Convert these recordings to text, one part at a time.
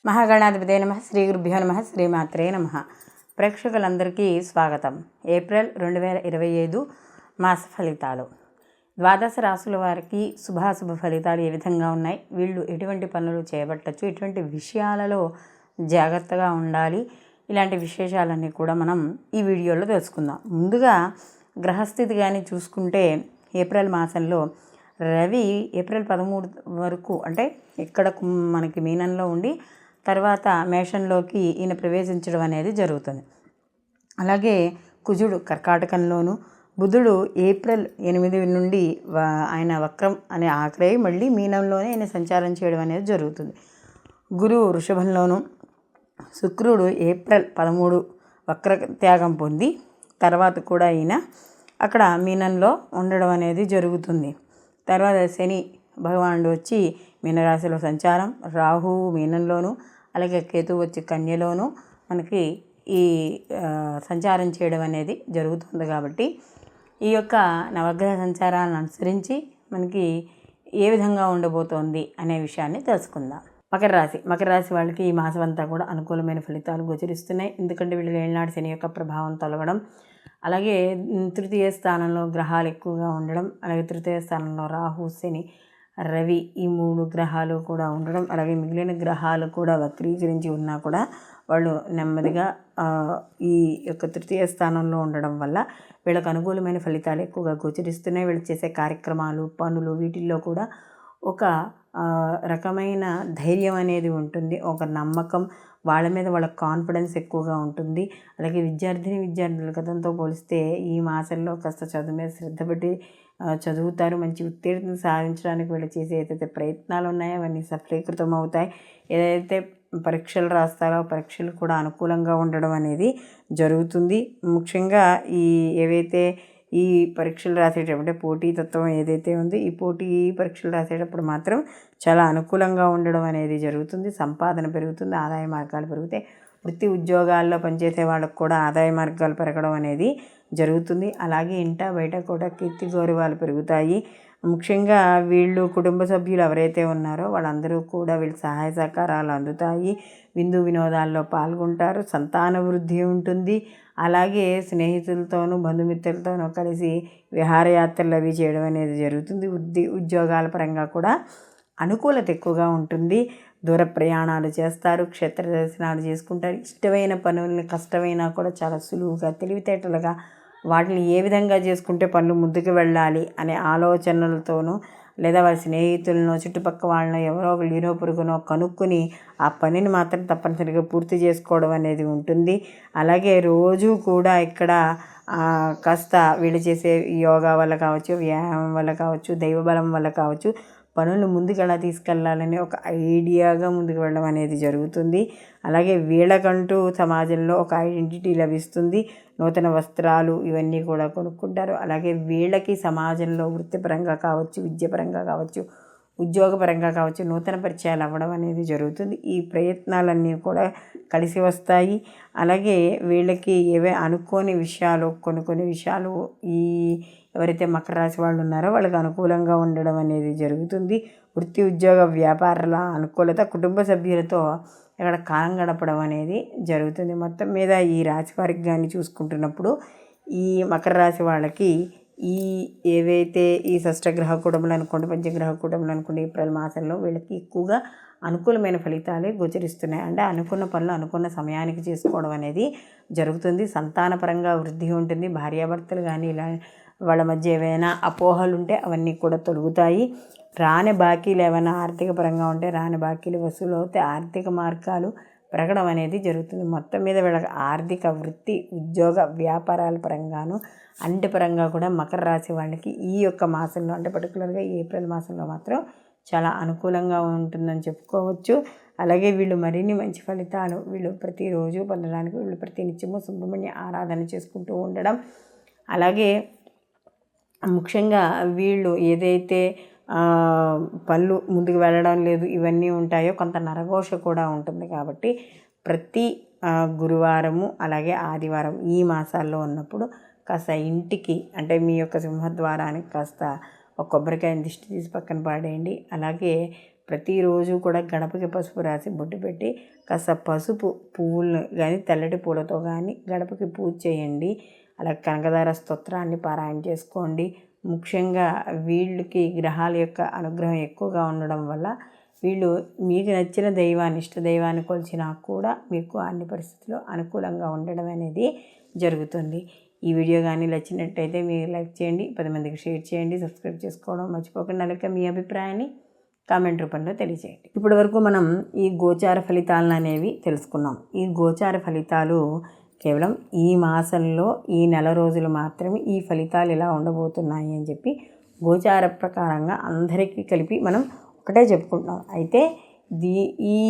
మహాగణాధిపతే నమః. శ్రీ గురుభ్యో నమః. శ్రీమాత్రే నమః. ప్రేక్షకులందరికీ స్వాగతం. ఏప్రిల్ 2025 మాస ఫలితాలు. ద్వాదశ రాశుల వారికి శుభాశుభ ఫలితాలు ఏ విధంగా ఉన్నాయి, వీళ్ళు ఎటువంటి పనులు చేపట్టచ్చు, ఎటువంటి విషయాలలో జాగ్రత్తగా ఉండాలి, ఇలాంటి విశేషాలన్నీ కూడా మనం ఈ వీడియోలో తెలుసుకుందాం. ముందుగా గ్రహస్థితి కానీ చూసుకుంటే ఏప్రిల్ మాసంలో రవి ఏప్రిల్ 13 వరకు అంటే ఇక్కడ మనకి మీనంలో ఉండి తర్వాత మేషంలోకి ఈయన ప్రవేశించడం అనేది జరుగుతుంది. అలాగే కుజుడు కర్కాటకంలోను, బుధుడు ఏప్రిల్ 8 నుండి ఆయన వక్రం అనే ఆఖరై మళ్ళీ మీనంలోనే ఆయన సంచారం చేయడం అనేది జరుగుతుంది. గురువు వృషభంలోను, శుక్రుడు ఏప్రిల్ 13 వక్ర త్యాగం పొంది తర్వాత కూడా ఈయన అక్కడ మీనంలో ఉండడం అనేది జరుగుతుంది. తర్వాత శని భగవానుడు వచ్చి మీనరాశిలో సంచారం, రాహువు మీనంలోను, అలాగే కేతువు వచ్చి కన్యలోను మనకి ఈ సంచారం చేయడం అనేది జరుగుతుంది. కాబట్టి ఈ యొక్క నవగ్రహ సంచారాలను అనుసరించి మనకి ఏ విధంగా ఉండబోతోంది అనే విషయాన్ని తెలుసుకుందాం. మకర రాశి వాళ్ళకి ఈ మాసం అంతా కూడా అనుకూలమైన ఫలితాలు గోచరిస్తున్నాయి. ఎందుకంటే వీళ్ళకి ఏళ్ళనాడు శని యొక్క ప్రభావం తొలగడం, అలాగే తృతీయ స్థానంలో గ్రహాలు ఎక్కువగా ఉండడం, అలాగే తృతీయ స్థానంలో రాహు, శని, రవి ఈ 3 గ్రహాలు కూడా ఉండడం, అలాగే మిగిలిన గ్రహాలు కూడా వక్రీకరించి ఉన్నా కూడా వాళ్ళు నెమ్మదిగా ఈ యొక్క తృతీయ స్థానంలో ఉండడం వల్ల వీళ్ళకు అనుకూలమైన ఫలితాలు ఎక్కువగా గోచరిస్తున్నాయి. వీళ్ళు చేసే కార్యక్రమాలు, పనులు వీటిల్లో కూడా ఒక రకమైన ధైర్యం అనేది ఉంటుంది, ఒక నమ్మకం, వాళ్ళ మీద వాళ్ళ కాన్ఫిడెన్స్ ఎక్కువగా ఉంటుంది. అలాగే విద్యార్థులు గతంతో పోలిస్తే ఈ మాసంలో కాస్త చదువు మీద శ్రద్ధ పెట్టి చదువుతారు. మంచి ఉత్తీర్ణత సాధించడానికి వీళ్ళు చేసే ఏదైతే ప్రయత్నాలు ఉన్నాయో అవన్నీ సఫలీకృతం అవుతాయి. ఏదైతే పరీక్షలు రాస్తారో పరీక్షలు కూడా అనుకూలంగా ఉండడం అనేది జరుగుతుంది. ముఖ్యంగా ఏవైతే ఈ పరీక్షలు రాసేటప్పుడు పోటీతత్వం ఏదైతే ఉందో ఈ పరీక్షలు రాసేటప్పుడు మాత్రం చాలా అనుకూలంగా ఉండడం అనేది జరుగుతుంది. సంపాదన పెరుగుతుంది, ఆదాయ మార్గాలు పెరుగుతాయి. వృత్తి ఉద్యోగాల్లో పనిచేసే వాళ్ళకు కూడా ఆదాయ మార్గాలు పెరగడం అనేది జరుగుతుంది. అలాగే ఇంట బయట కూడా కీర్తి గౌరవాలు పెరుగుతాయి. ముఖ్యంగా వీళ్ళు కుటుంబ సభ్యులు ఎవరైతే ఉన్నారో వాళ్ళందరూ కూడా వీళ్ళు సహాయ సహకారాలు అందుతాయి. విందు వినోదాల్లో పాల్గొంటారు, సంతాన వృద్ధి ఉంటుంది. అలాగే స్నేహితులతోనూ బంధుమిత్రులతోనూ కలిసి విహారయాత్రలు అవి చేయడం అనేది జరుగుతుంది. ఉద్యోగాల పరంగా కూడా అనుకూలత ఎక్కువగా ఉంటుంది. దూర ప్రయాణాలు చేస్తారు, క్షేత్ర దర్శనాలు చేసుకుంటారు. ఇష్టమైన పనుల్ని కష్టమైనా కూడా చాలా సులువుగా తెలివితేటలుగా వాటిని ఏ విధంగా చేసుకుంటే పనులు ముందుకు వెళ్ళాలి అనే ఆలోచనలతోనూ లేదా వారి స్నేహితులను చుట్టుపక్కల వాళ్ళని ఎవరో ఒకరు ఈరో పొరుగునో కనుక్కొని ఆ పనిని మాత్రం తప్పనిసరిగా పూర్తి చేసుకోవడం అనేది ఉంటుంది. అలాగే రోజు కూడా ఇక్కడ కాస్త వీళ్ళు చేసే యోగా వల్ల కావచ్చు, వ్యాయామం వల్ల కావచ్చు, దైవబలం వల్ల కావచ్చు పనులు ముందుకు ఎలా తీసుకెళ్లాలని ఒక ఐడియాగా ముందుకు వెళ్ళడం అనేది జరుగుతుంది. అలాగే వీళ్ళకంటూ సమాజంలో ఒక ఐడెంటిటీ లభిస్తుంది. నూతన వస్త్రాలు ఇవన్నీ కూడా కొనుక్కుంటారు. అలాగే వీళ్ళకి సమాజంలో వృత్తిపరంగా కావచ్చు, విద్యపరంగా కావచ్చు, ఉద్యోగపరంగా కావచ్చు నూతన పరిచయాలు అవ్వడం అనేది జరుగుతుంది. ఈ ప్రయత్నాలన్నీ కూడా కలిసి వస్తాయి. అలాగే వీళ్ళకి ఏవే అనుకోని విషయాలు కొన్ని విషయాలు ఎవరైతే మకర రాశి వాళ్ళు ఉన్నారో వాళ్ళకి అనుకూలంగా ఉండడం అనేది జరుగుతుంది. వృత్తి ఉద్యోగ వ్యాపారాల అనుకూలత, కుటుంబ సభ్యులతో ఇక్కడ కాలం గడపడం అనేది జరుగుతుంది. మొత్తం మీద ఈ రాశి వారికి కానీ చూసుకుంటున్నప్పుడు ఈ మకర రాశి వాళ్ళకి ఏవైతే ఈ షష్టగ్రహ కూటములు అనుకోండి, పంచగ్రహ కూటములు అనుకోండి, ఏప్రిల్ మాసంలో వీళ్ళకి ఎక్కువగా అనుకూలమైన ఫలితాలే గోచరిస్తున్నాయి. అంటే అనుకున్న పనులు అనుకున్న సమయానికి చేసుకోవడం అనేది జరుగుతుంది. సంతానపరంగా వృద్ధి ఉంటుంది. భార్యాభర్తలు కానీ ఇలా వాళ్ళ మధ్య ఏవైనా అపోహలు ఉంటే అవన్నీ కూడా తొలగుతాయి. రాని బాకీలు ఏమైనా ఆర్థిక పరంగా ఉంటే రాని బాకీలు వసూలు అవుతే ఆర్థిక మార్గాలు పెరగడం అనేది జరుగుతుంది. మొత్తం మీద వీళ్ళకి ఆర్థిక, వృత్తి, ఉద్యోగ, వ్యాపారాల పరంగాను అన్నిటి పరంగా కూడా మకర రాశి వాళ్ళకి ఈ యొక్క మాసంలో అంటే పర్టికులర్గా ఈ ఏప్రిల్ మాసంలో మాత్రం చాలా అనుకూలంగా ఉంటుందని చెప్పుకోవచ్చు. అలాగే వీళ్ళు మరిన్ని మంచి ఫలితాలు వీళ్ళు ప్రతిరోజు పొందడానికి వీళ్ళు ప్రతినిత్యము సుబ్రహ్మణ్య ఆరాధన చేసుకుంటూ ఉండడం, అలాగే ముఖ్యంగా వీళ్ళు ఏదైతే పనులు ముందుకు వెళ్ళడం లేదు ఇవన్నీ ఉంటాయో కొంత నరఘోష కూడా ఉంటుంది. కాబట్టి ప్రతి గురువారము అలాగే ఆదివారం ఈ మాసాల్లో ఉన్నప్పుడు కాస్త ఇంటికి అంటే మీ యొక్క సింహద్వారానికి కాస్త ఒక కొబ్బరికాయని దిష్టి తీసి పక్కన పాడేయండి. అలాగే ప్రతిరోజు కూడా గడపకి పసుపు రాసి బొట్టు పెట్టి కాస్త పసుపు పువ్వులను కానీ తెల్లటి పూలతో కానీ గడపకి పూజ చేయండి. అలా కనకదార స్తోత్రాన్ని పారాయణ చేసుకోండి. ముఖ్యంగా వీళ్ళకి గ్రహాల యొక్క అనుగ్రహం ఎక్కువగా ఉండడం వల్ల వీళ్ళు మీకు నచ్చిన దైవాన్ని ఇష్ట దైవాన్ని కొలిచినా కూడా మీకు అన్ని పరిస్థితుల్లో అనుకూలంగా ఉండడం అనేది జరుగుతుంది. ఈ వీడియో కానీ నచ్చినట్టయితే మీరు లైక్ చేయండి, 10 మందికి షేర్ చేయండి, సబ్స్క్రైబ్ చేసుకోవడం మర్చిపోకుండా. అలాగే మీ అభిప్రాయాన్ని కామెంట్ రూపంలో తెలియజేయండి. ఇప్పటి వరకు మనం ఈ గోచార ఫలితాలను అనేవి తెలుసుకున్నాం. ఈ గోచార ఫలితాలు కేవలం ఈ మాసంలో ఈ నెల రోజులు మాత్రమే ఈ ఫలితాలు ఇలా ఉండబోతున్నాయి అని చెప్పి గోచార ప్రకారంగా అందరికీ కలిపి మనం ఒకటే చెప్పుకుంటున్నాం. అయితే ఈ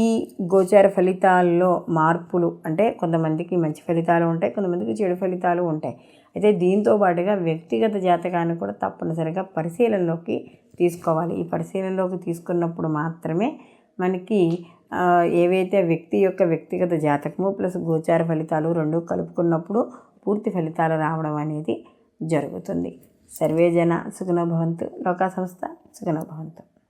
గోచార ఫలితాల్లో మార్పులు అంటే కొంతమందికి మంచి ఫలితాలు ఉంటాయి, కొంతమందికి చెడు ఫలితాలు ఉంటాయి. అయితే దీంతో పాటుగా వ్యక్తిగత జాతకాన్ని కూడా తప్పనిసరిగా పరిశీలనలోకి తీసుకోవాలి. ఈ పరిశీలనలోకి తీసుకున్నప్పుడు మాత్రమే మనకి ఏవైతే వ్యక్తి యొక్క వ్యక్తిగత జాతకము ప్లస్ గోచార ఫలితాలు రెండు కలుపుకున్నప్పుడు పూర్తి ఫలితాలు రావడం అనేది జరుగుతుంది. సర్వే జన సుఖినో భవంతు. లోకా సంస్థ సుఖినో భవంతు.